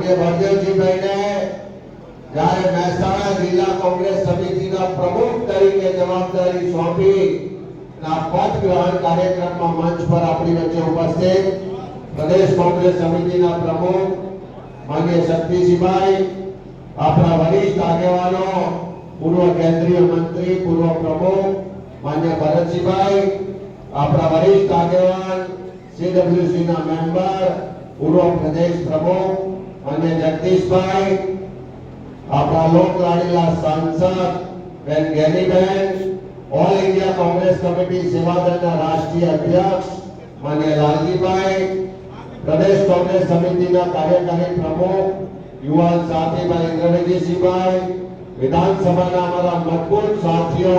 माननीय बलदेवजीभाई ने જ્યારે મહેસાણા જિલ્લા કોંગ્રેસ સમિતિના પ્રમુખ તરીકે જવાબદારી સોંપી ના પદ ગ્રહણ કાર્યક્રમમાં મંચ પર આપણી વચ્ચે ઉપસ્થિત પ્રદેશ કોંગ્રેસ સમિતિના પ્રમુખ માનનીય શક્તિસિંહભાઈ, આપણા વરિષ્ઠ આગેવાનો, પૂર્વ કેન્દ્રીય મંત્રી, પૂર્વ પ્રમુખ માનનીય ભરતસિંહભાઈ, આપણા વરિષ્ઠ આગેવાન સીડબ્લ્યુસી ના મેમ્બર, પૂર્વ પ્રદેશ પ્રમુખ માનનીય જગદીશભાઈ, આપણા લોક લાડીલા सांसद બેન Geniben, all India Congress committee સેવાદળના રાષ્ટ્રીય અધ્યક્ષ માનનીય લાલજીભાઈ, પ્રદેશ કોંગ્રેસ સમિતિના કાર્યકારી પ્રમુખ યુવાન સાથી ભાઈ ઇન્દ્રજીતસિંહભાઈ, વિધાનસભાના અમારા મજબૂત સાથીઓ,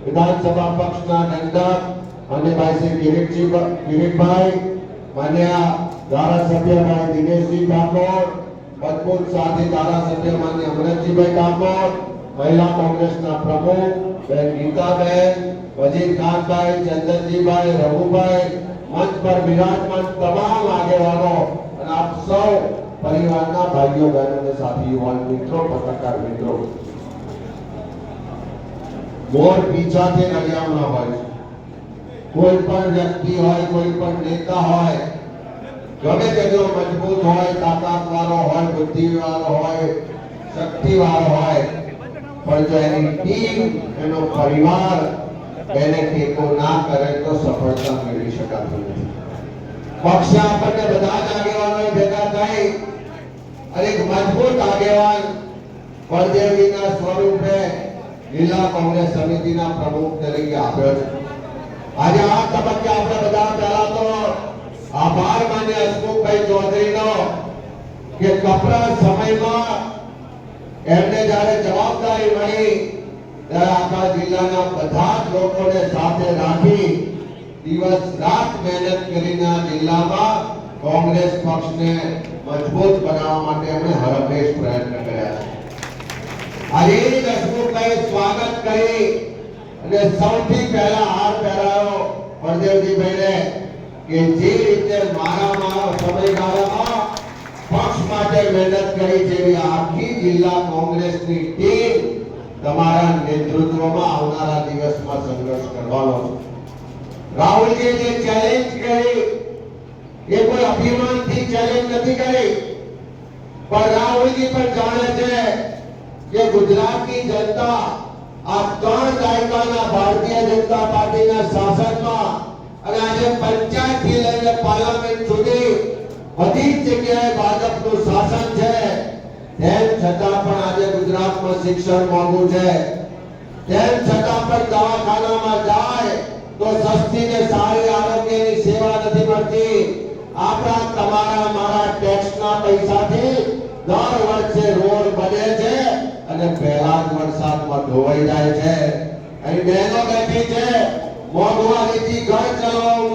વિધાનસભા પક્ષના દંડક માનનીય ભાઈ શ્રી કિરીટભાઈ, માન્ય ધારાસભ્ય ભાઈ દિનેશજી ઠાકોર, मजबूत साथी धारासभ्य माननीय अमरतजीभाई ठाकोर, महिला कांग्रेसना प्रमुख बेन गीताबेन, वजीर खान भाई, चंदनजीभाई, रघुभाई, मंच पर विराजमान तमाम આગેવાનો અને આપ સૌ પરિવારના ભાઈઓ બહેનો અને સાથી યુવાન મિત્રો, પત્રકાર મિત્રો, મોર પીછાથી રળિયામણા હોય, કોઈ પણ વ્યક્તિ હોય, કોઈ પણ નેતા હોય, ગમે તેટલો મજબૂત હોય, તાકાતવાળો હોય, બુદ્ધિવાળો હોય, શક્તિવાળો હોય, પણ જો એની ટીમ, એનો પરિવાર એને ટેકો ના કરે તો સફળતા મેળવી શકાતી નથી. પક્ષ આપણને બધા જ આગેવાનો ભેગા થઈ અને એક મજબૂત આગેવાન બળદેવજીના સ્વરૂપે જિલ્લા કોંગ્રેસ સમિતિના પ્રમુખ તરીકે આપ્યો છે. આજે આ તબક્કે આપણે બધા પહેલા તો આભાર માન્ય હસમુખભાઈ ચૌધરીનો કે કપરા સમયમાં એમને જ્યારે જવાબદારી મળી ત્યારે આખા જિલ્લાના બધા જ લોકોને સાથે રાખી દિવસ રાત મહેનત કરીને આ જિલ્લામાં કોંગ્રેસ પક્ષને મજબૂત બનાવવા માટે એમણે હરમેશ પ્રયત્ન કર્યા છે. આજે હસમુખભાઈ સ્વાગત કરી અને સૌથી પહેલા હાર પહેરાયો બળદેવજીભાઈને કે જે રીતે મારા સમયગાળામાં પક્ષ માટે મહેનત કરી જેવી આખી જિલ્લા કોંગ્રેસની ટીમ તમારા નેતૃત્વમાં આવનારા દિવસમાં સંઘર્ષ કરવાનો છે. રાહુલજીએ જે ચેલેન્જ કરી એ કોઈ અભિમાનથી ચેલેન્જ નથી કરી, પણ રાહુલજી પણ જાણે છે કે ગુજરાતની જનતા આ 3 દાયકાના ભારતીય જનતા પાર્ટીના શાસનમાં અને આજે પંચાયત થી લઈને પાર્લામેન્ટ સુધી બધી જગ્યાએ ભાજપનું શાસન છે, તેમ છતાં પણ આજે ગુજરાતમાં શિક્ષણ મોંઘું છે, તેમ છતાં પણ દવાખાનામાં જાય તો સસ્તી ને સારી આરોગ્યની સેવા નથી મળતી. આપણા તમારા મારા ટેક્સના પૈસાથી દર વર્ષે રોડ બને છે અને પહેલા જ વરસાદમાં ધોવાઈ જાય છે. અહીં બહેનો બેઠી છે, મોંઘવારીથી ઘર ચલાવવું